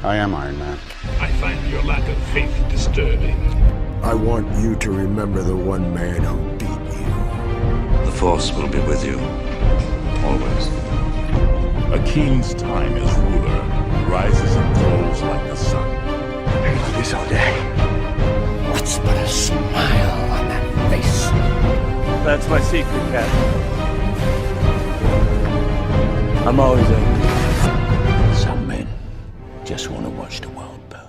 I am Iron Man. I find your lack of faith disturbing. I want you to remember the one man who beat you. The Force will be with you, always. A king's time as ruler rises and falls like the sun. I do this all day. What's but a smile on that face? That's my secret, Cat. I'm always angry. Some men just want to watch the world burn.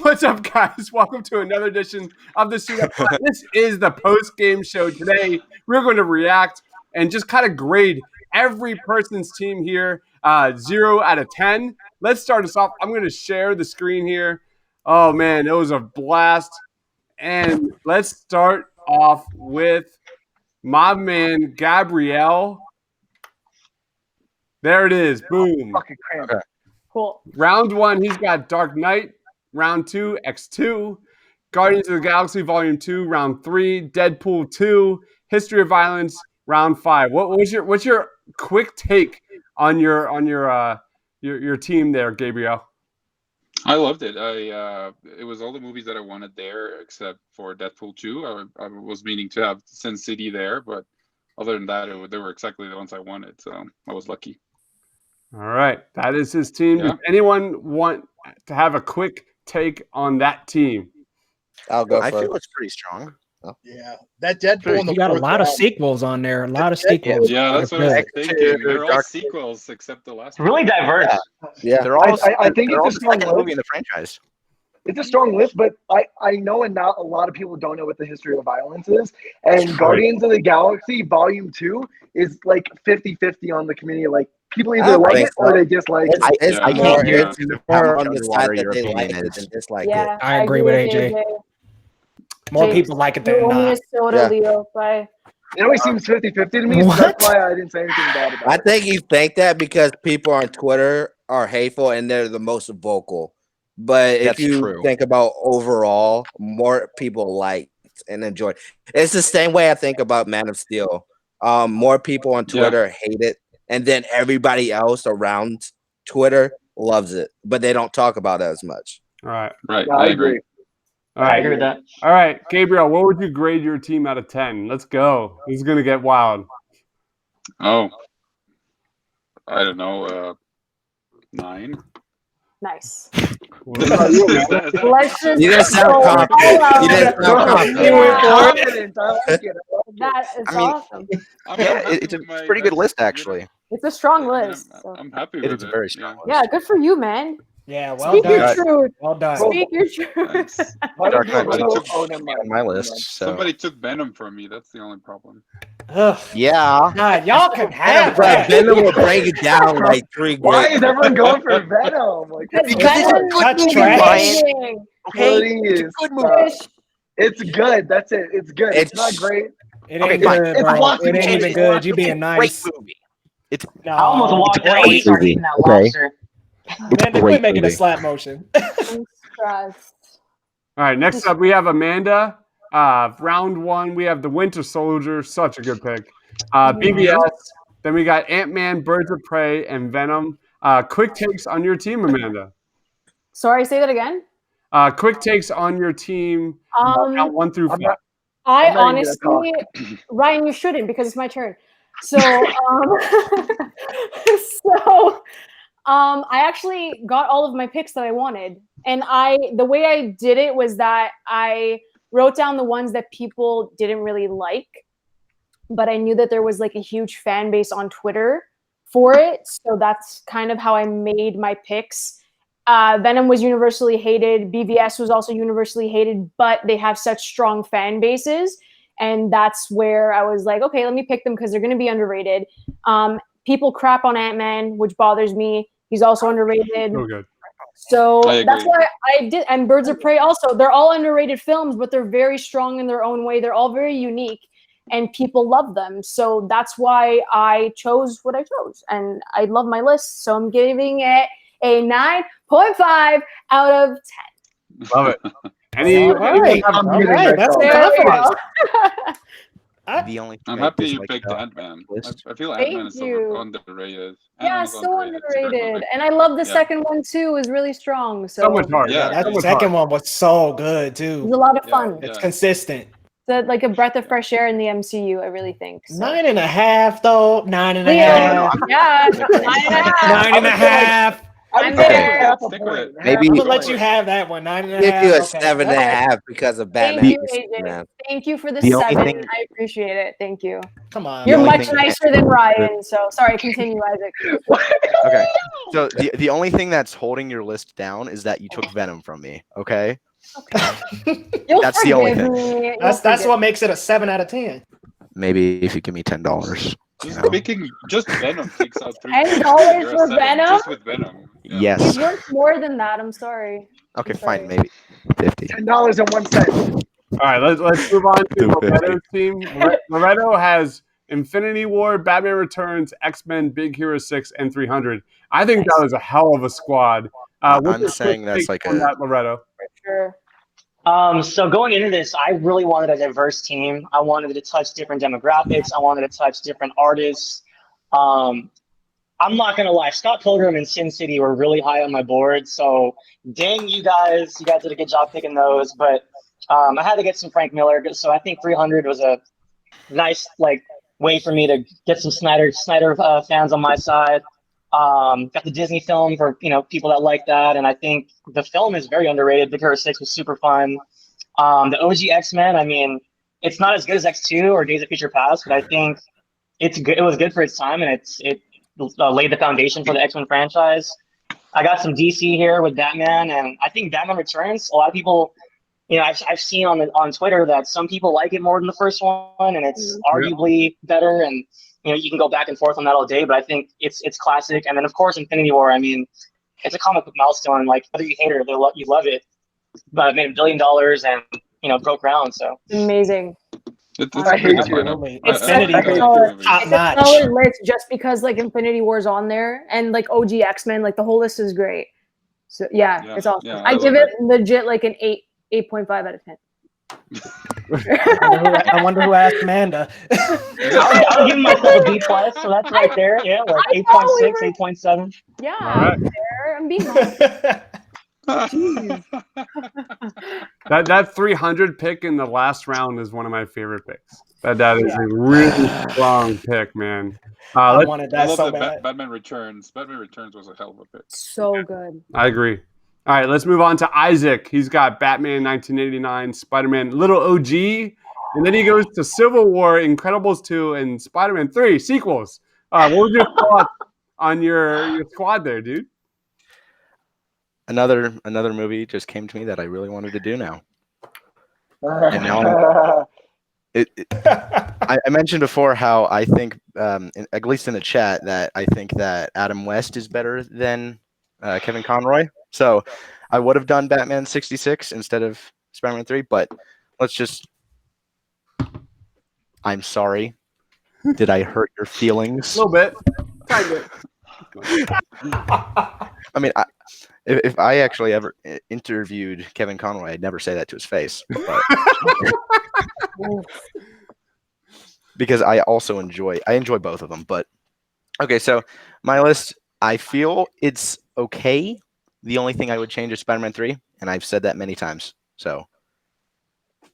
What's up, guys? Welcome to another edition of the Suit Up. This is the post-game show. Today, we're going to react and just kind of grade every person's team here, 0 out of 10. Let's start us off. I'm going to share the screen here. Oh, man, it was a blast. And let's start off with my man, Gabrielle. There it is. Boom. Okay. Cool. Round 1, he's got Dark Knight. Round 2, X2. Guardians of the Galaxy Volume 2. Round 3, Deadpool 2. History of Violence. Round 5. What's your quick take on your team there, Gabriel? I loved it. It was all the movies that I wanted there, except for Deadpool 2. I was meaning to have Sin City there, but other than that, they were exactly the ones I wanted. So I was lucky. All right, that is his team. Yeah. Does anyone want to have a quick take on that team? I'll go. I feel it's pretty strong. Oh. Yeah, that Deadpool. You got a lot of sequels on there. A lot of sequels. Yeah, that's what I was thinking. They're all sequels except the last one. Really diverse. Yeah, They're all. I think they're all it's a the strong second movie list. in the franchise. It's a strong list, but I know and not a lot of people don't know what the history of violence is. And Guardians of the Galaxy Volume 2 is like 50-50 on the community. Like people either like it or they dislike it. I can't hear it's more on the side that they like it than dislike it. I agree with AJ. More people like it than not. It always seems 50-50 to me, so that's why I didn't say anything bad about it. I think you think that because people on Twitter are hateful and they're the most vocal. But if you think about overall, more people like and enjoy. It's the same way I think about Man of Steel. More people on Twitter hate it, and then everybody else around Twitter loves it, but they don't talk about it as much. All right. Right. I agree. All right. I agree with that. All right, Gabriel, what would you grade your team out of 10? Let's go. This is going to get wild. Oh, I don't know. 9. Nice. Let's just You didn't sound confident. You didn't sound confident. That is awesome. It's a pretty good list, actually. It's a strong list. So. I'm happy with it. It's a very strong list. Yeah, good for you, man. Yeah, well Speak done. your truth. Well done. Speak your truth. Dark Knight was never mind. on my list. So. Somebody took Venom from me. That's the only problem. Ugh. Yeah. God, y'all can have But that. Venom will break it down like 3 Why grades. is everyone going for Venom? Like, Because it's a good movie, Venom Okay, it's a good movie. It's good. That's it. It's good. It's not great. It Okay, ain't fine. good, It's bro. lots It of ain't even changes. good. You being nice. Great movie. It's No, I almost walked out when he started eating that Okay. lobster. Man, they quit making a slap motion. All right, next up, we have Amanda. Round 1, we have The Winter Soldier. Such a good pick. BBS. Then we got Ant-Man, Birds of Prey, and Venom. Quick takes on your team, Amanda. Sorry, say that again. Quick takes on your team. Round 1 through 5. I honestly, Ryan, you shouldn't because it's my turn. So, I actually got all of my picks that I wanted, and the way I did it was that I wrote down the ones that people didn't really like, but I knew that there was like a huge fan base on Twitter for it, so that's kind of how I made my picks. Venom was universally hated. BVS was also universally hated, but they have such strong fan bases. And that's where I was like, okay, let me pick them because they're going to be underrated. People crap on Ant-Man, which bothers me. He's also underrated. So good. So that's why I did. And Birds of Prey also. They're all underrated films, but they're very strong in their own way. They're all very unique, and people love them. So that's why I chose what I chose. And I love my list. So I'm giving it a 9.5 out of 10. Love it. All right. That's There we go. The only thing I'm I happy you dislike picked about Ant-Man. list- I feel Thank Ant-Man is so you. underrated. Yeah, Ant-Man is so underrated. It's a great underrated. movie. And I love the Yeah. second one too. It was really strong. So much heart. Yeah, that So much second heart. one was so good It too. was a lot of Yeah, fun. It's yeah. consistent. It's like a breath of fresh air in the MCU, I really think. So. 9.5 though. 9.5. Liam, yeah, 9.5. 9.5. I'm say there. half a Stick with point. it. Maybe I'm gonna let you have that one. 9.5. give you a Okay. 7.5 because of Thank Batman. you, AJ. Thank you for the The only 7. thing- I appreciate it. Thank you. Come on. You're only much thing- nicer than Ryan. So sorry. Continue, Isaac. Okay. So the only thing that's holding your list down is that you took Venom from me. Okay. You'll That's the only forgive thing. me. That's what makes it a 7 out of 10. Maybe if you give me $10. Just Venom takes out 3 $10 points. You're a for 7 Venom? just with Venom. Yeah. Yes. He's worth more than that. I'm sorry. Okay, I'm fine. sorry. Maybe 50. $10.01. All right, let's move on to 250. Loretto's team. Loretto has Infinity War, Batman Returns, X-Men, Big Hero 6, and 300. I think that was a hell of a squad. What's I'm your saying quick that's take like on a that, Loretto? Sure. So going into this, I really wanted a diverse team. I wanted to touch different demographics. I wanted to touch different artists. I'm not gonna lie, Scott Pilgrim and Sin City were really high on my board. So dang you guys did a good job picking those. But I had to get some Frank Miller. So I think 300 was a nice way for me to get some Snyder fans on my side. Got the Disney film for people that like that, and I think the film is very underrated. Big Hero 6 was super fun. The OG X-Men, I mean, it's not as good as X2 or Days of Future Past, but I think it's good. It was good for its time, and it laid the foundation for the X-Men franchise. I got some DC here with Batman, and I think Batman Returns. A lot of people, I've seen on Twitter that some people like it more than the first one, and it's arguably better. And you can go back and forth on that all day, but I think it's classic. And then of course Infinity War. I mean, it's a comic book milestone. Like whether you hate it or you love it, but it made $1 billion and broke ground. So amazing. I hate you. It's such a solid list just because Infinity War's on there and OG X-Men, the whole list is great. So yeah, it's awesome. yeah, I give it legit an 8.5 out of 10. I wonder who asked Amanda. I'll give myself a B+, so that's right there. Yeah, 8.6, 8.7. Yeah, right. I'm being honest. That 300 pick in the last round is one of my favorite picks. That is a really strong pick, man. I wanted that I love so the bad. Batman Returns. Batman Returns was a hell of a pick. So good. I agree. All right, let's move on to Isaac. He's got Batman 1989, Spider-Man, Little OG, and then he goes to Civil War, Incredibles 2, and Spider-Man 3 sequels. What was your thoughts on your squad there, dude? Another movie just came to me that I really wanted to do now. And now I mentioned before how I think, at least in the chat, that I think that Adam West is better than Kevin Conroy. So I would have done Batman 66 instead of Spider-Man 3, but let's just... I'm sorry. Did I hurt your feelings? A little bit. Kind of. I mean, if I actually ever interviewed Kevin Conroy, I'd never say that to his face. But because I also enjoy both of them. But okay, so my list, I feel it's okay. The only thing I would change is Spider-Man 3, and I've said that many times. So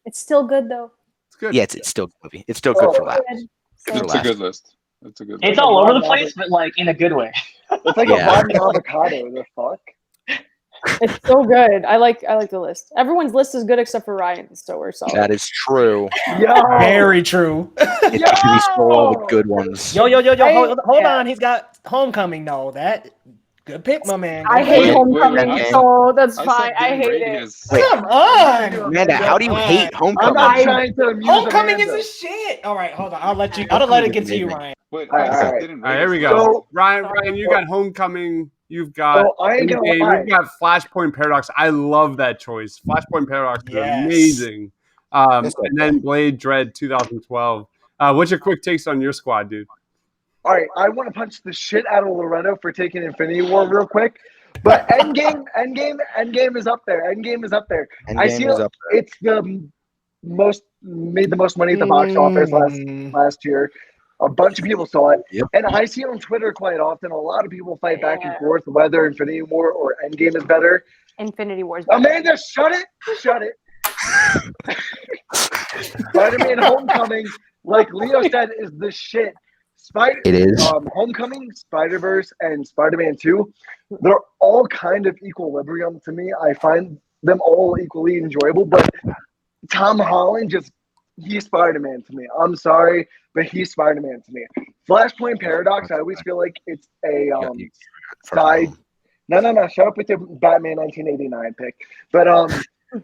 it's still good though. It's good. Yeah, it's still good movie. It's still good for laughs. It's a good list. It's a good list. It's all over the place, but in a good way. It's like a rotten avocado. The fuck? It's so good. I like the list. Everyone's list is good except for Ryan's, so we're solid. That is true. Very true. It's actually stole all the good ones. Yo, hold on. He's got Homecoming. No, that good pick, my man. I hate Homecoming, so that's fine. I hate it. Come on, Amanda. How do you hate Homecoming? I'm not trying to amuse Homecoming Amanda. is a shit. All right, hold on. I'll let it get to you, Ryan. Wait, All right. didn't All right, here we go. So- Ryan, you got Homecoming. You've got So I ain't gonna lie. you've got Flashpoint Paradox. I love that choice. Flashpoint Paradox is Yes. amazing. And then Blade Dread 2012. What's your quick takes on your squad, dude? All right, I want to punch the shit out of Loretto for taking Infinity War real quick, but Endgame is up there. Endgame is up there. I see Endgame is up there. it's the most made the most money at the box office last year. A bunch of people saw it, and I see on Twitter quite often. A lot of people fight back and forth whether Infinity War or Endgame is better. Infinity War is better. Amanda, shut it! Shut it! Spider-Man: Homecoming, like Leo said, is the shit. It is. Homecoming, Spider-Verse, and Spider-Man 2, they're all kind of equilibrium to me. I find them all equally enjoyable, but Tom Holland he's Spider-Man to me. I'm sorry, but he's Spider-Man to me. Flashpoint Paradox, I always feel like it's a side. No, shut up with your Batman 1989 pick. But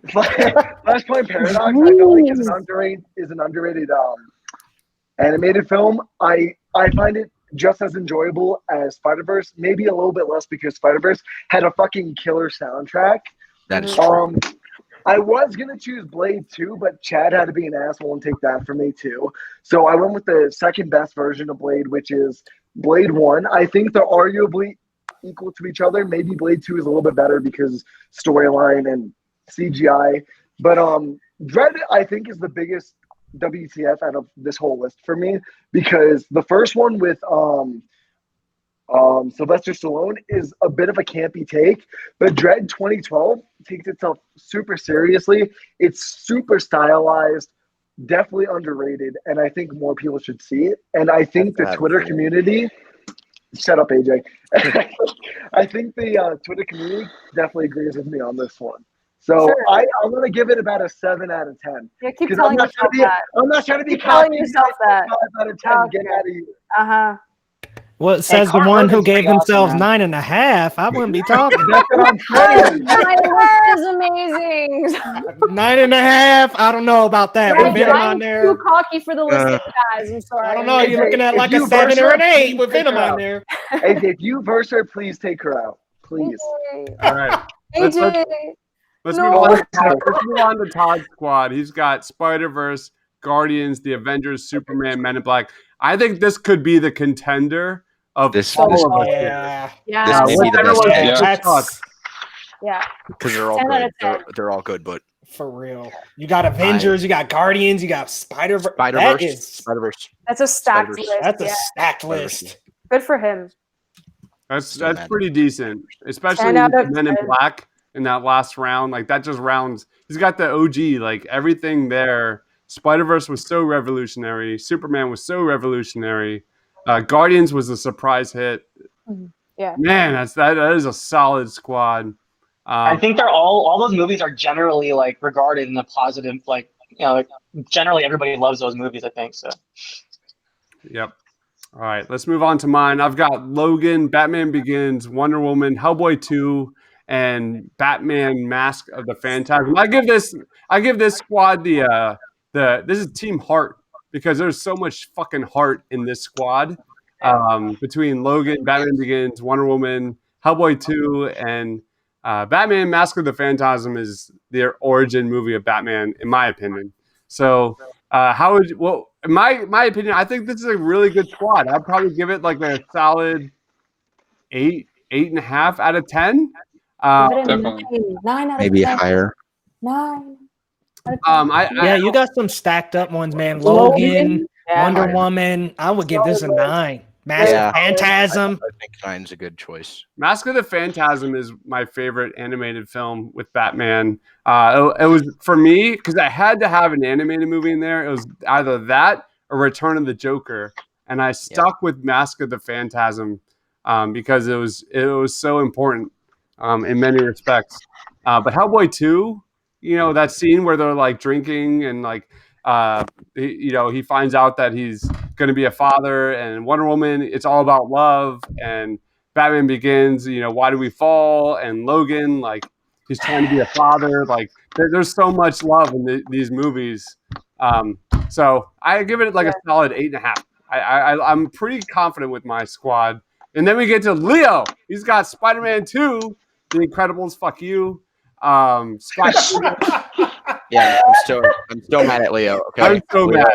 Flashpoint Paradox, I feel like is an underrated animated film. I find it just as enjoyable as Spider-Verse, maybe a little bit less because Spider-Verse had a fucking killer soundtrack. That is true. I was going to choose Blade 2, but Chad had to be an asshole and take that from me too. So I went with the second best version of Blade, which is Blade 1. I think they're arguably equal to each other. Maybe Blade 2 is a little bit better because storyline and CGI. But Dread, I think, is the biggest WTF out of this whole list for me because the first one with Sylvester Stallone is a bit of a campy take, but Dread 2012 takes itself super seriously. It's super stylized, definitely underrated, and I think more people should see it. And I think the Twitter community, shut up, AJ. I think the Twitter community definitely agrees with me on this one. So sure. I'm going to give it about a 7 out of 10. Yeah, keep telling yourself that. I'm not trying to be telling yourself that. 5 out of 10. Okay. Get out of here. Uh-huh. Well, it says the one who gave themselves 9.5. I wouldn't be talking. That's what I'm saying. My list is amazing. 9.5. I don't know about that. We've been on there. Too cocky for the list, guys. I'm sorry. I don't know. You're looking at like a 7 or an 8 with Venom on there. Hey, if you verse her, please take her out. Please. All right. AJ. Let's move on to Todd's squad. He's got Spider-Verse, Guardians, the Avengers, Superman, Men in Black. I think this could be the contender of this. All of us. Yeah. This may be the best. Yeah. Because they're all good. They're all good, but for real, you got Avengers, you got Guardians, you got Spider-Verse. That's a stacked list. That's a stacked list. Good for him. That's pretty decent, especially Men in Black. In that last round, like that just rounds. He's got the OG, like everything there. Spider-Verse was so revolutionary. Superman was so revolutionary. Guardians was a surprise hit. Yeah, man, that is a solid squad. I think they're all those movies are generally like regarded in a positive, like generally everybody loves those movies. I think so. Yep. All right, let's move on to mine. I've got Logan, Batman Begins, Wonder Woman, Hellboy 2. And Batman Mask of the Phantasm. I give this squad this is Team Heart because there's so much fucking heart in this squad. Between Logan, Batman Begins, Wonder Woman, Hellboy 2, and Batman Mask of the Phantasm is the origin movie of Batman, in my opinion. So in my opinion, I think this is a really good squad. I'd probably give it like a solid 8.5 out of 10. Definitely. 9 out of maybe 10. higher. 9. You got some stacked up ones, man. Logan, Wonder Woman. I would give this a 9. Mask of Phantasm. I think 9's a good choice. Mask of the Phantasm is my favorite animated film with Batman. It was for me because I had to have an animated movie in there. It was either that or Return of the Joker, and I stuck with Mask of the Phantasm because it was so important. In many respects. But Hellboy 2, that scene where they're like drinking and like, he finds out that he's going to be a father, and Wonder Woman, it's all about love, and Batman Begins, why do we fall? And Logan, like he's trying to be a father. Like there's so much love in these movies. So I give it like a solid 8.5. I'm pretty confident with my squad. And then we get to Leo. He's got Spider-Man 2. The Incredibles, fuck you. Yeah, I'm still mad at Leo. Okay, I'm so mad.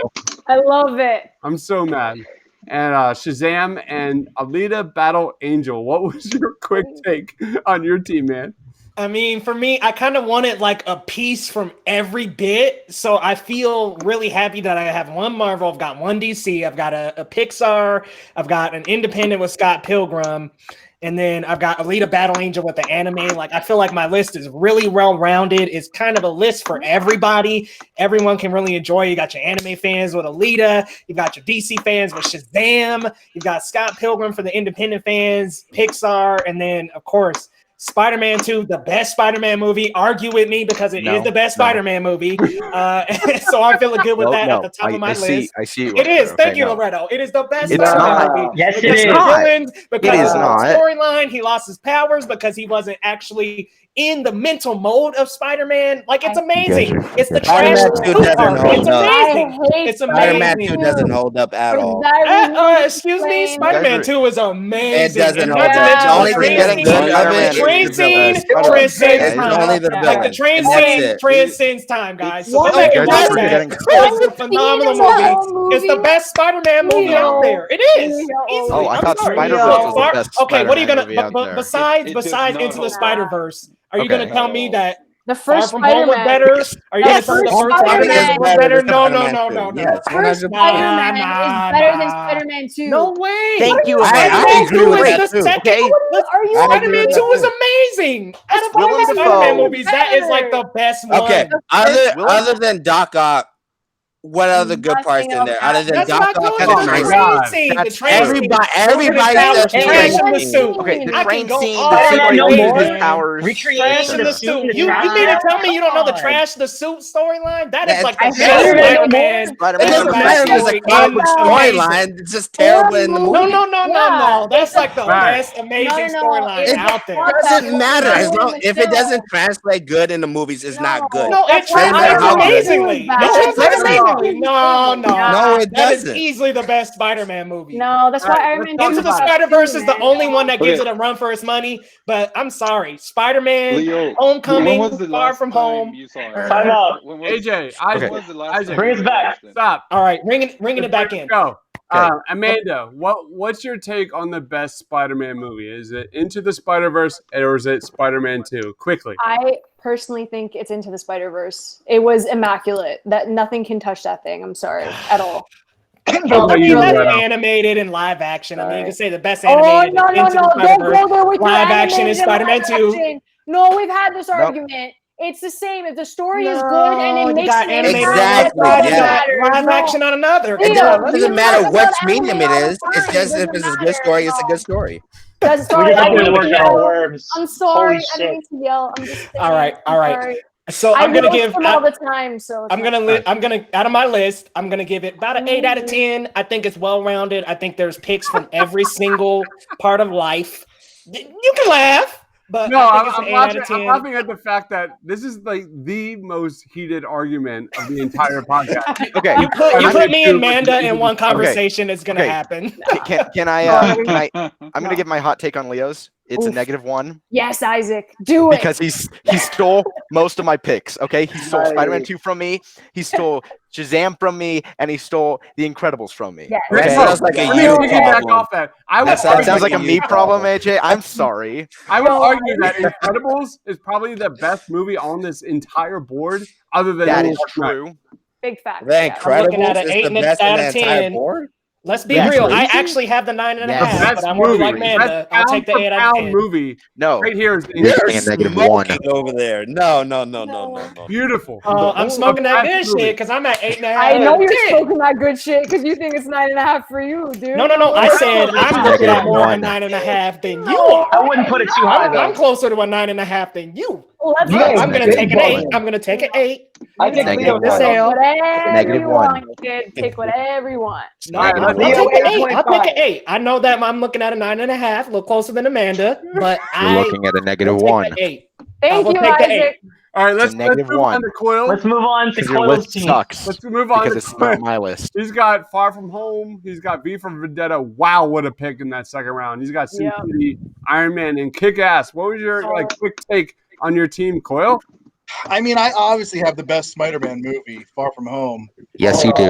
I love it. I'm so mad. And Shazam and Alita Battle Angel. What was your quick take on your team, man? I mean, for me, I kind of wanted like a piece from every bit. So I feel really happy that I have one Marvel, I've got one DC, I've got a Pixar, I've got an independent with Scott Pilgrim, and then I've got Alita Battle Angel with the anime. Like, I feel like my list is really well-rounded. It's kind of a list for everybody. Everyone can really enjoy. You got your anime fans with Alita. You got your DC fans with Shazam. You got Scott Pilgrim for the independent fans, Pixar, and then, of course, Spider-Man 2, the best Spider-Man movie. Argue with me because it is the best Spider-Man movie. So I'm feeling good with that at the top of my list. I see. It is. Thank you, Loretto. It is the best It's Spider-Man not. movie. Yes, Because it of the is. villains, because It is of not. the storyline. He lost his powers because he wasn't actually in the mental mode of Spider-Man. Like, it's amazing. It's the trash Spider-Man 2 suit doesn't part. hold It's up. amazing. It's Spider-Man amazing. 2 doesn't hold up at all. Excuse me, Spider-Man 2 is amazing. It doesn't And hold not to up. mention The only thing that's good of it the train is the villain. scene transcends It's time. only the Like, villain. the train And that's scene it. transcends time, guys. So What? go back and You guys watch are that. forgetting- It's a phenomenal Scene in the movie. whole It's the movie? best Spider-Man movie out there. It is. Easily. Oh, I I'm thought sorry. Spider-Verse was the best Okay, what are you Spider-Man gonna movie out there. besides It does besides not Into the hold Spider-Verse? Are you Okay. gonna tell me that The Far first From Home was Spider-Man. better? Are you gonna Yes, tell me the first first Spider-Man Spider-Man was is better? better No, than no, Spider-Man no, 2. no, no. Yes, First 100%. Spider-Man is better than Spider-Man 2. No way. Thank you, I Amanda. agree with Spider-Man that 2 is too. the second. Okay. Are you I agree Spider-Man with 2 that is too. amazing. Out of all Willem the Spider-Man Dafoe. movies, that is like the best one. Okay, other than Doc Ock, what other good parts in there? Other than That's Doc not Ock good. and Oh the my The train God. train scene. The That's train scene. everybody says the trash train in the scene. suit. Okay, the I train can go scene, all the day, superhero no loses more? his powers. Trash in the Recreation of the etc. suit and the suit. You trash. mean to tell me you don't know the Come on. trash the suit storyline? That is That's like the I best hate it no Spider-Man. more. Spider-Man It doesn't number matter if it's a 16. comic book Amazing. storyline. It's just terrible in the movie. No. That's like the Right. best amazing No. storyline It's out there. It doesn't matter Right. as long if it doesn't translate good in the movies. It's not good. No, it That's why Doesn't matter translates how good. amazingly. It That's translates doesn't. amazingly. No. No, it That is doesn't. easily the best Spider-Man movie. No, that's All why right, Iron let's Man talk Into the about it. Spider-Verse is the only one that gives Okay. it a run for its money. But I'm sorry, Spider-Man, Leo, Homecoming, when was the Far last From time Home. you saw it? Time out. When was, AJ, when Isaac, was the last Isaac, time Bring you us back. watched it? stop. All right, ringing it back in. Go. Okay. Amanda, what's your take on the best Spider-Man movie? Is it Into the Spider-Verse or is it Spider-Man 2? Quickly. I personally think it's Into the Spider-Verse. It was immaculate. That nothing can touch that thing. I'm sorry at all. I about mean, you, that's Loretto? animated and live action. I mean, you can say the best Oh animated no! is Into the Don't Spider-Verse. go there with your Live action is animated and Spider-Man live 2. action. No, we've had this Nope. argument. It's the same. If the story is good and No, it you makes got an animated impact, on one Exactly, side, that's you what yeah. got matters. live No. action on another. It Leo, doesn't you matter talk which about medium anime it all the is. It's time. just It if it's a doesn't good story, it's a matter. good story. That's We sorry. just I opened didn't up a mean to can of yell. worms. I'm sorry. Holy I didn't mean shit. to yell. I'm just saying. All right. I'm sorry. So I I'm gonna roast give. them all the time. So it's I'm gonna out of my list. I'm gonna give it about an 8 out of 10. I think it's well rounded. I think there's picks from every single part of life. You can laugh, but No, I think it's an I'm 8 out laughing. of I'm 10. laughing at the fact that this is like the most heated argument of the entire podcast. Okay. You put me and Amanda in one conversation. It's gonna Okay. happen. Can I? I'm gonna give my hot take on Leo's. It's a -1 Yes, Isaac, do it. because he stole most of my picks. Okay, he stole Spider-Man 2 from me. He stole Shazam from me, and he stole The Incredibles from me. Yes. That Okay? sounds like a Let me you piggyback problem. off that. I would That That sounds like a you me problem, problem. AJ. I'm sorry. I would argue that Incredibles is probably the best movie on this entire board, other than That The is Dark Knight. true. Big fact. The I'm looking at Incredibles an is 8 the and a best in out the of entire 10. board. Let's be That's real. I crazy. actually have the 9.5, Yes. Best but I'm gonna be like movie, Amanda. best I'll take the 8 out of 10. movie. No. Right here is You're saying -1. smoking over there. No. beautiful. I'm smoking that good Best movie. shit because I'm at 8.5. I know out of you're 10. smoking that good shit because you think it's 9.5 for you, dude. No. I said I'm looking at more of a -1. 9.5 than you are. I wouldn't put it too high, though. I'm closer to a 9.5 than you. Let's You go. guys I'm gonna big take an 8. balling. I'm gonna take an 8. I think Negative Leo one. does. Take whatever you -1. want, kid. Take whatever you want. No, All right, I'll let's take Leo, an 8. I'll take 8.5. an 8. I know that I'm looking at a 9.5, a little closer than Amanda, but You're looking at a will take -1. the 8. Thank will you, take the Isaac. All right, let's It's a move on -1. to Coil. Let's move on to Because your Coil's list team. sucks. Let's move on Because to it's Coil. not my list. He's got Far From Home. He's got V for Vendetta. Wow, what a pick in that second round. He's got Sin City, Iron Man, and Kick Ass. What was your quick take on your team, Coil? I mean, I obviously have the best Spider-Man movie, Far From Home. Yes, you do.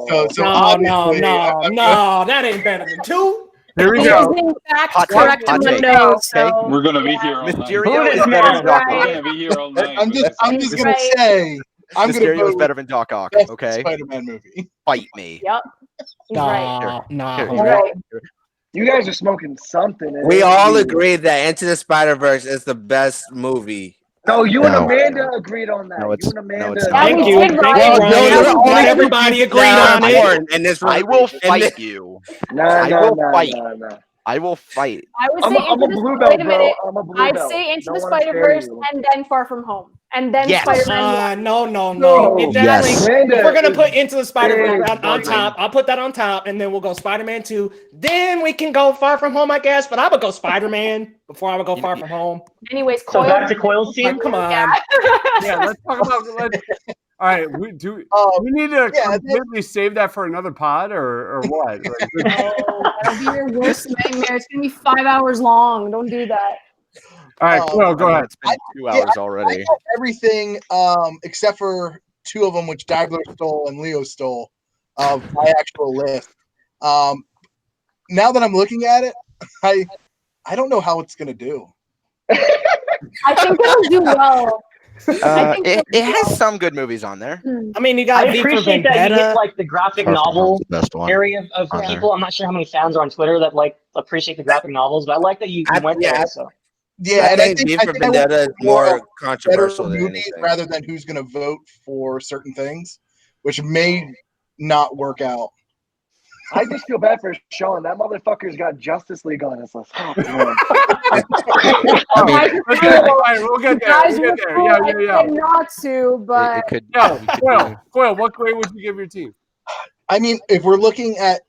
So No, obviously, no, that ain't better than 2. Here we He go. is in fact Hot take, correct hot in the take. nose. Okay. So We're gonna be here all night. Mysterio Who is is better than mad? Doc We're Ock. gonna be here all night. I'm with this. just gonna Right. say I'm gonna Mysterio vote is better than Doc Ock. best Okay, Spider-Man movie. fight me. Yep. He's right. Here, He's here. right. You guys are smoking something. It We ain't all me. agree that Into the Spider-Verse is the best movie. No, you and No. Amanda agreed on that. No, it's- you and no, Amanda. it's not. Thank you. Thank you, Well, Brian. you're the Not only everybody people agreed that on are it. born in this I room. will And fight you. Nah, I will fight. nah. I will fight. I would I'm say a Into blue the belt, wait a bro. minute. I'm a blue I'd belt. say Into Don't the wanna scare Spider-Verse you. and then Far From Home. And then Yes. Spider-Man 1. No. No. It definitely. Yes. Amanda If we're gonna is put Into the Spider-Verse big, on buddy. top, I'll put that on top, and then we'll go Spider-Man 2. Then we can go Far From Home, I guess. But I would go Spider-Man before I would go Far From Home. Anyways, So Coyle. back to Coyle's team. Come on. Yeah, let's talk about. All right, we need to completely save that for another pod or what? Oh, that'll be your worst nightmare. It's gonna be 5 hours long. Don't do that. All right, Coyle, go ahead. It's been 2 hours already. I got everything except for two of them, which Diablo stole and Leo stole, of my actual list. Now that I'm looking at it, I don't know how it's gonna do. I think it'll do well. It has some good movies on there. I mean, you got I V for appreciate that you Vendetta. get like the graphic Far From Home's novel the best one area of on there. people. I'm not sure how many fans are on Twitter that like appreciate the graphic novels, but I like that you went there. So Yeah, I and think V for Vendetta is more controversial than movies anything. rather than who's going to vote for certain things, which may not work out. I just feel bad for Sean. That motherfucker's got Justice League on his list. Oh, man. All right, we'll get there. Guys, We'll get there. Yeah. I said not to, but It could. Coyle, what grade would you give your team? I mean, if we're looking at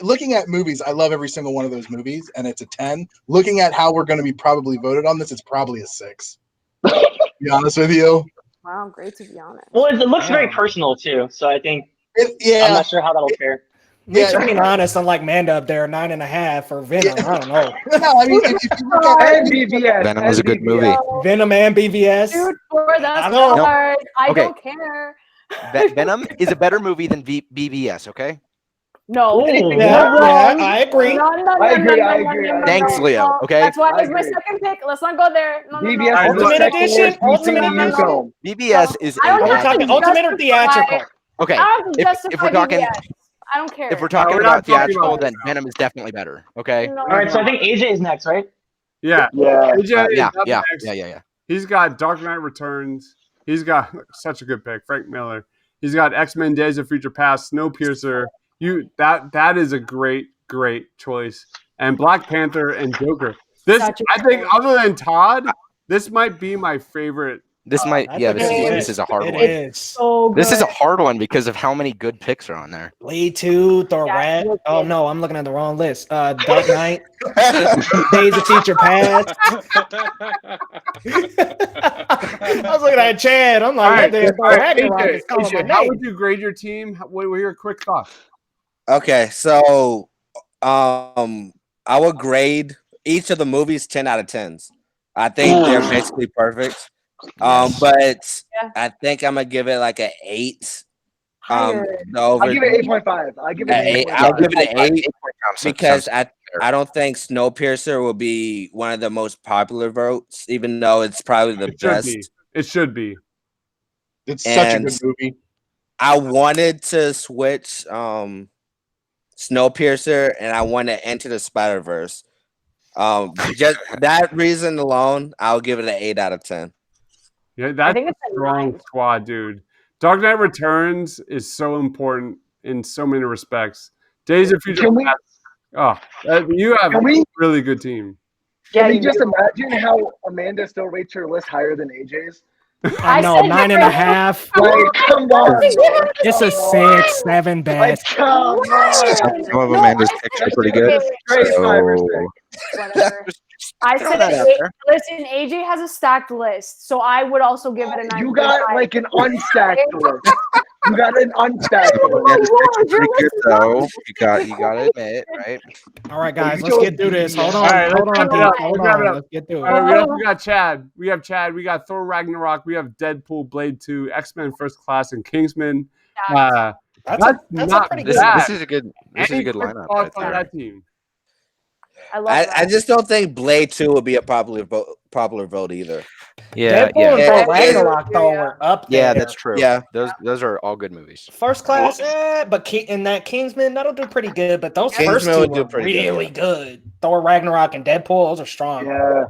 looking at movies, I love every single one of those movies, and it's a 10. Looking at how we're going to be probably voted on this, it's probably a 6. To be honest with you. wow, great to be honest. well, it looks very personal too. So I think I'm Yeah, not sure how that'll fare. Makes me honest, unlike Manda up there, 9.5 for Venom. I don't know. no, I mean, if you look at BVS. Venom was a good movie. Venom and BVS. Dude, that's I don't- hard. I Okay. don't care. Venom is a better movie than BVS. Okay. No. Yeah, I agree. I agree. Thanks, Leo. Okay. That's why I it's my agree. second pick. Let's not go there. No. BVS is the Ultimate second edition, worst Ultimate DCU edition. film. BVS is I don't a We're have to talking ultimate or theatrical. okay. I don't have to If justify we're talking BVS. I don't care. if we're talking we're not about talking theatrical, about then that. Venom is definitely better. Okay. No. All right, so I think AJ is next, right? Yeah. Yeah. AJ is Yeah. up Yeah. next. Yeah. He's got Dark Knight Returns. He's got such a good pick, Frank Miller. He's got X-Men: Days of Future Past, Snowpiercer. That is a great choice. And Black Panther and Joker. This I think, other than Todd, this might be my favorite. This might. Yeah. This is a hard It one. is. So good. This is a hard one because of how many good picks are on there. Blade 2, Thor Yeah, Rat. look Oh good. no, I'm looking at the wrong list. Dark Knight, Days of Future Past. I was looking at Chad. I'm like, All Thor right, Ragnarok is calling AJ, my how name. would you grade your team? What were your quick thoughts? Okay, so I would grade each of the movies 10 out of 10s. I think they're basically perfect. But I think I'm gonna give it like an 8. I'll give it 8.5. I'll give it an 8.5. I'll give it an 8 Sounds because fair. I don't think Snowpiercer will be one of the most popular votes, even though it's probably the best. It should be. It's such a And good movie. I wanted to switch Snowpiercer and I want to Enter the Spider-Verse. Just that reason alone, I'll give it an 8 out of 10. Yeah, that's think it's a a strong 9. squad, dude. Dark Knight Returns is so important in so many respects. Days of Future Past. You have a really good team. Can you just imagine how Amanda still rates her list higher than AJ's? I know, 9.5. Like, come on. It's a 6, 7 best. Come on. Some of Amanda's picks are pretty good. Whatever. I throw said, that out there. listen, AJ has a stacked list, so I would also give it a 9. You got like an unstacked list. You got an unstacked list. Amanda's picks are pretty good though. You got to admit, right? All right, guys, let's get through this. Hold on, All right, hold let's on, wrap it up. Pete. Hold Let's wrap it on. up. Let's get through All it. right, we got Chad. We have Chad. We got Thor Ragnarok. We have Deadpool, Blade 2, X-Men First Class, and Kingsman. That's a not pretty This good is a good Any lineup. quick thoughts Right on there. that team? I love I just don't think Blade 2 would be a popular vote either. Yeah, Deadpool and Thor It- Ragnarok though were up there. Yeah, that's true. Yeah. Those are all good movies. First Class, but in that Kingsman, that'll do pretty good. But those first Kingsman two would do were pretty good, really good. Thor Ragnarok and Deadpool, those are strong. Yeah.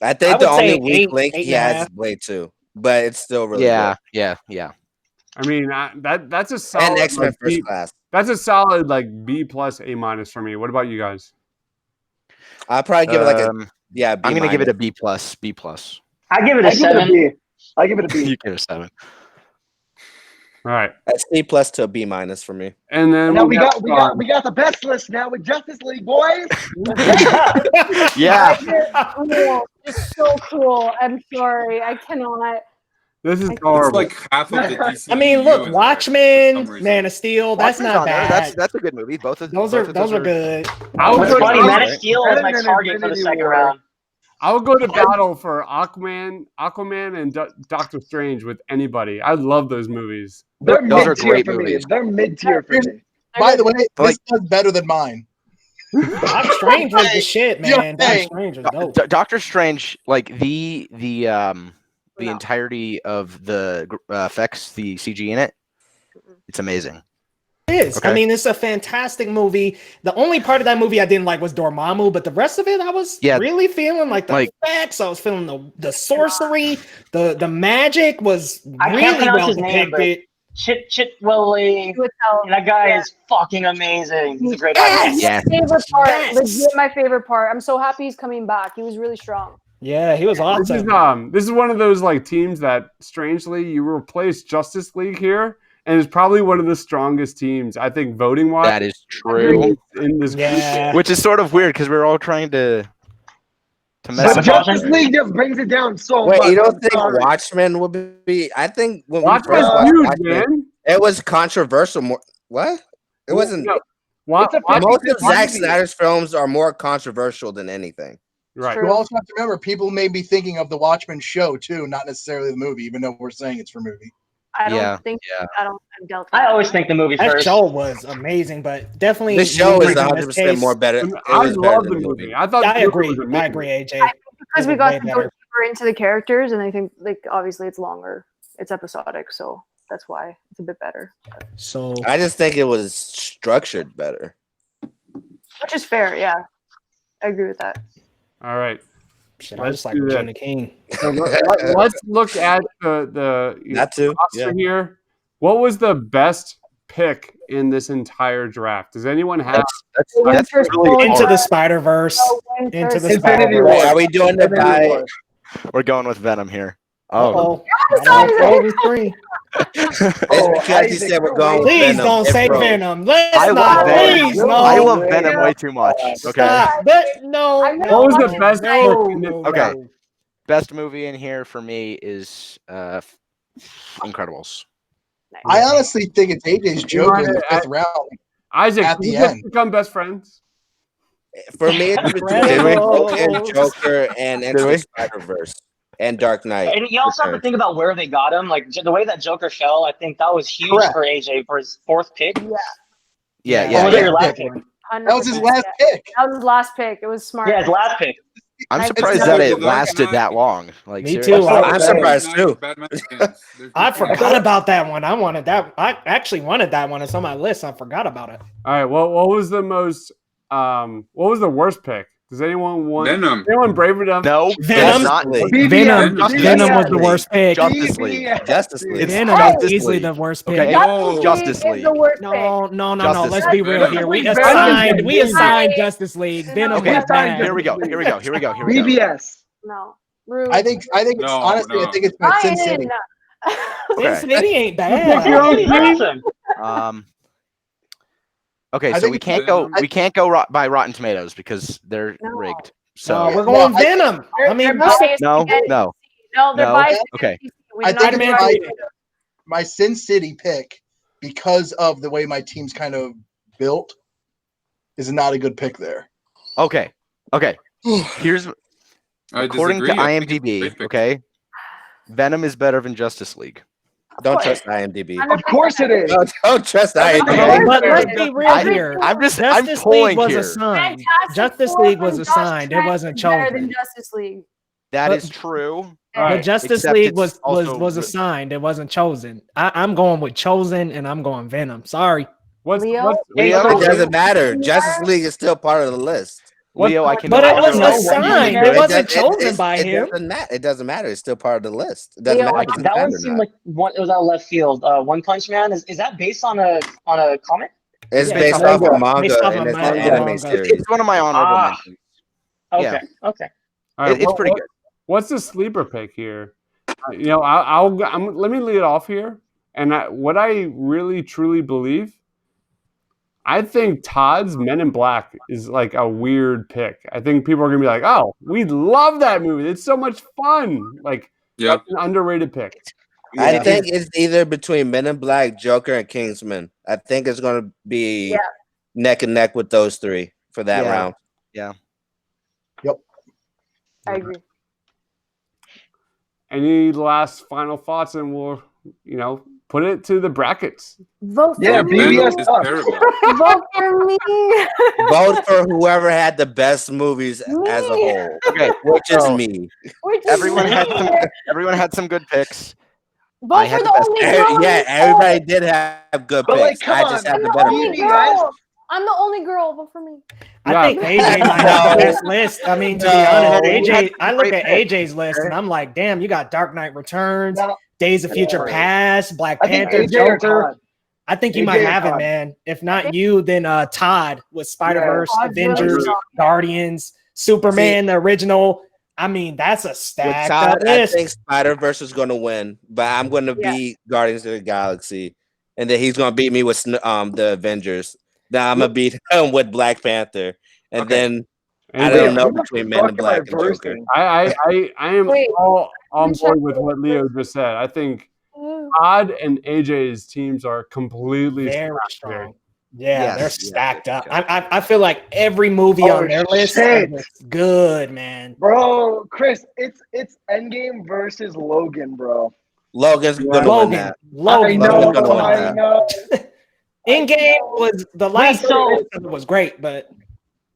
I think I the would say only weak link eight he and a has half. is Blade 2, but it's still really Yeah, good. yeah. I mean, that's a solid. And X-Men like, First Class. That's a solid like B plus A minus for me. What about you guys? I'll probably give it like a B I'm gonna give it minus. a B plus. B plus. I give it a I give it a 7. B. I give it a B. You give it a 7. All right, A C plus to a B minus for me. and then Now we got the best list now with Justice League, boys. Yeah. Cool. It's so cool. I'm sorry. I cannot. This is It's horrible. like half of the DC. I mean, look, Watchmen, Man of Steel, that's Watchmen's not on there. bad. That's a good movie. Both of Those both are of those are good. What's funny, Man of right? Steel was my Better than target for the Infinity second War. round. I would go to battle for Aquaman and Doctor Strange with anybody. I love those movies. They're Those are mid-tier great for me. movies. They're mid-tier for me. By the way, Like- this does better than mine. Doctor Strange was the shit, You're man. Doctor saying- Strange was dope. Doctor Strange, like the entirety of the effects, the CG in it, it's amazing. It is. Okay. I mean, it's a fantastic movie. The only part of that movie I didn't like was Dormammu, but the rest of it I was really feeling like the effects. I was feeling the sorcery, the magic was I really can't pronounce well his name, but depicted. Chitwell. That guy is fucking amazing. He's a great actor. Yeah. My favorite part. Legit my favorite part. I'm so happy he's coming back. He was really strong. Yeah, he was awesome. This is one of those like teams that strangely you replace Justice League here, and it's probably one of the strongest teams. I think voting wise. That is true. In this Yeah. Which is sort of weird because we're all trying to mess But up. Justice League just brings it down so Wait, much. you don't I'm think sorry. Watchmen would be? I think when we Watchmen's first watched huge, Watchmen, man. it was controversial. More what? It wasn't. No. It's a Most 50-50 of Zack movie. Snyder's films are more controversial than anything. Right. You also have to remember, people may be thinking of the Watchmen show too, not necessarily the movie, even though we're saying it's for movie. I don't Yeah, think. yeah. I'm dealt with I that. always think the movie That first. show was amazing, but definitely This show is in this 100% case- more better. I was better love than the movie. I thought I the movie agree. was I amazing. agree, AJ. Because we It was got way to go better. deeper into the characters, and I think like obviously it's longer. It's episodic, so that's why it's a bit better. So I just think it was structured better. Which is fair, yeah. I agree with that. All right. shit, I just like do that. Regina King. So let's look at the That too. roster here. What was the best pick in this entire draft? Does anyone have? That's really Into hard. the Spider Verse. Into the Spider Infinity Verse. War. Are we doing it by? We're going with Venom here. Oh, Oh, three. It's because he said we're going with Please Venom. don't It say broke. Venom. Let's I love not. Venom. Please, no. I love Venom way too much. Okay. Stop. No. I know. no, What was the best no, pick in this no, Okay. no. Best movie in here for me is Incredibles. I honestly think it's AJ's Joker in the fifth round. Isaac, At we the just end. become best friends. For me, it's Did we? between Joker and Into the Spider-Verse and Dark Knight. And you also have to think about where they got him. Like the way that Joker fell, I think that was huge Correct. for AJ for his fourth pick. Yeah, Or yeah. was it your yeah. last pick? That was his last pick. That was his last pick. It was smart. Yeah, his last pick. I'm I- surprised It's that not- it lasted that long. Like Me seriously. too. I'm surprised too. I forgot about that one. I wanted that. I actually wanted that one. It's on my list. I forgot about it. All right. Well, what was the most? What was the worst pick? Does anyone want? Venom. Anyone brave enough? No, Venom? that's not Venom. Justice Venom was League. the worst pick. Justice League. Justice League. It's Venom Justice is easily League. the worst pick. Okay. Oh, Justice Is League. the worst No, pick. no, no, Justice no. Let's League. be real here. We Venom. assigned. We Venom. assigned Justice League. Venom Okay. was bad. Here we go. Here we go. Here we go. Here we go. BBS. No. Rude. I think it's No, honestly, no. I think it's my Sin Ryan. City. Okay. Sin City ain't Pick bad. your own He's team. awesome. Okay, I so think we it's can't Venom. go. We can't go by Rotten Tomatoes because they're No. rigged. So So we're going No, I- Venom. I mean, They're biased no, against- no. No, they're No. biased. Okay. against DC. We I do think not it's agree. my Sin City pick, because of the way my team's kind of built, is not a good pick there. Okay. Okay. Here's according to I think it's a IMDb. great pick. Okay, Venom is better than Justice League. Don't trust IMDb. Of course it is. Don't trust But IMDb. let's be real here. I'm Justice pulling League was here. assigned. Fantastic Justice Four League was and Josh assigned. It Trank wasn't is better than chosen. Justice League. That But- is true. But Justice Except League it's also was assigned. It wasn't chosen. I'm going with chosen, and I'm going Venom. Sorry. Leo? It doesn't matter. Justice League is still part of the list. Leo, I can. But it was also- assigned. It wasn't chosen by him. It doesn't matter. It's still part of the list. It doesn't Leo, matter. if it's that one assigned or seemed not. like one. It was out of left field. One Punch Man is that based on a comic? It's Yeah, based it's off a based manga off and a it's an manga. anime series. It's one of my honorable mentions. Okay. Yeah. Okay. All right, It's pretty good. What's the sleeper pick here? Let me lead it off here. And what I really truly believe, I think Todd's Men in Black is like a weird pick. I think people are gonna be like, "Oh, we love that movie. It's so much fun." Like, that's an underrated pick. I think it's either between Men in Black, Joker, and Kingsman. I think it's going to be neck and neck with those three for that round. Yeah. I agree. Any last final thoughts, and we'll, put it to the brackets. Vote for Yeah, me. BBS sucks. Vote for me. Vote for whoever had the best movies as a whole. Okay, which is so me. everyone had some good picks. Vote I for had the the best only pick. girl. Yeah, everybody did have good But, like, picks. come I just on, had the I'm the better only picks. girl. I'm the only girl. Vote for me. I think AJ might have the best list. I mean, to be honest, AJ. I look at AJ's list and I'm like, damn, you got Dark Knight Returns, Days of Future Past, Black I think Panther, AJ or Joker. Todd. I think you AJ might or have it, Todd. man. If not you, then Todd with Spider-Verse, Todd's really Avengers, strong. Guardians, Superman, the original. I mean, that's a With stacked Todd, up I list. think Spider-Verse is going to win, but I'm going to beat Guardians of the Galaxy, and then he's going to beat me with the Avengers. Then I'm going to beat him with Black Panther, and then I don't know between Men in Black and Joker. I am Wait. all on board with what Leo just said. I think Todd and AJ's teams are completely Very stacked here. strong. Yeah, Yes, they're yes, stacked up. I feel like every movie Oh, on their list shit. is good, man. Bro, Chris, it's Endgame versus Logan, bro. Logan's going to win Logan, that. I Logan, know, gonna win I that. know. In-game was the last so- was great, but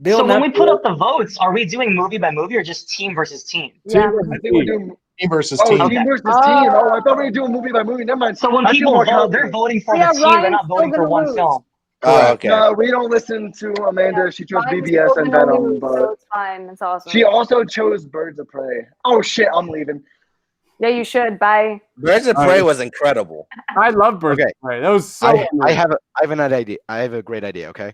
So when we Nutt- put up the votes, are we doing movie by movie or just team versus team? Yeah. I think we're doing Team versus team team. versus team. Oh, I thought we were doing movie by movie. Never mind. So when I feel people more vote, they're confident. voting for Yeah, the team. They're Ryan's not voting still for gonna one lose. film. Oh, okay. No, we don't listen to Amanda. She chose Mine's BBS still and gonna Venom, lose, so but it's fine. It's awesome. she also chose Birds of Prey. Oh shit, I'm leaving. Yeah, you should. Bye. Birds of Prey was incredible. I love Birds of Prey. That was so. I have an idea. I have a great idea. Okay,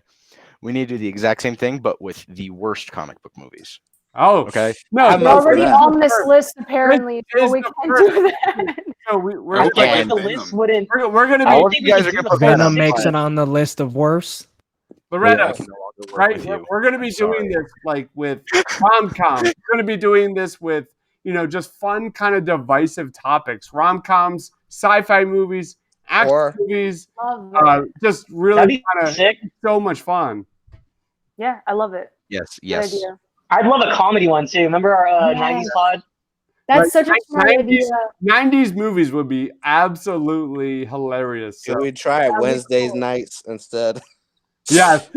we need to do the exact same thing, but with the worst comic book movies. Oh, Okay. No, I'm We're up for already that. on this list, apparently, so is we the can't do that. So we're I hope I Okay. get The Venom. list wouldn't. we're gonna I be don't think we guys could are do gonna the put first Venom six. makes it on the list of worst. Loretta. I can no longer work Right, with you. we're going to be I'm sorry. doing this like with rom-coms. We're going to be doing this with just fun kind of divisive topics: rom-coms, sci-fi movies, action Or- movies. Love it. Just That'd really be kind of sick. so much fun. Yeah, I love it. Yes. Good Yes. idea. I'd love a comedy one too. Remember our Yes. 90s pod? That's Like, such a smart 90s idea. 90s movies would be absolutely hilarious. So, Should we try it That'd be Wednesdays cool. nights instead? yes.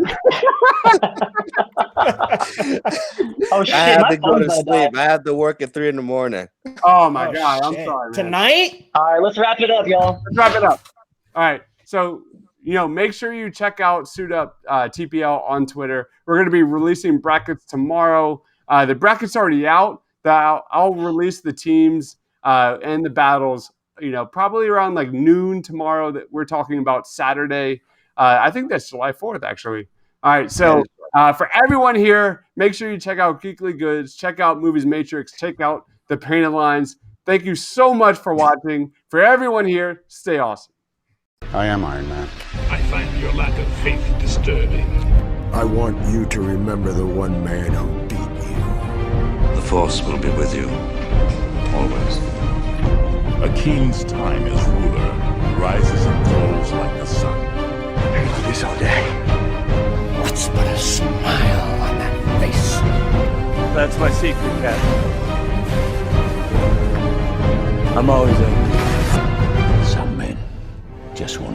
Oh shit, I have my to go phone's to gonna sleep. die. I have to work at 3 in the morning. Oh my Oh, God. I'm shit. sorry, man. Tonight? All right, let's wrap it up, y'all. Let's wrap it up. All right. So, make sure you check out Suit Up TPL on Twitter. We're going to be releasing brackets tomorrow. The bracket's already out. I'll release the teams and the battles, probably around like noon tomorrow. That we're talking about Saturday. I think that's July 4th, actually. All right. So for everyone here, make sure you check out Geekly Goods, check out Movies Matrix, check out The Painted Lines. Thank you so much for watching. For everyone here, stay awesome. I am Iron Man. I find your lack of faith disturbing. I want you to remember the one man who beat you. The Force will be with you. Always. A king's time as ruler rises and falls like the sun. I do this all day. What's but a smile on that face? That's my secret, Cat. I'm always open. Some men just won't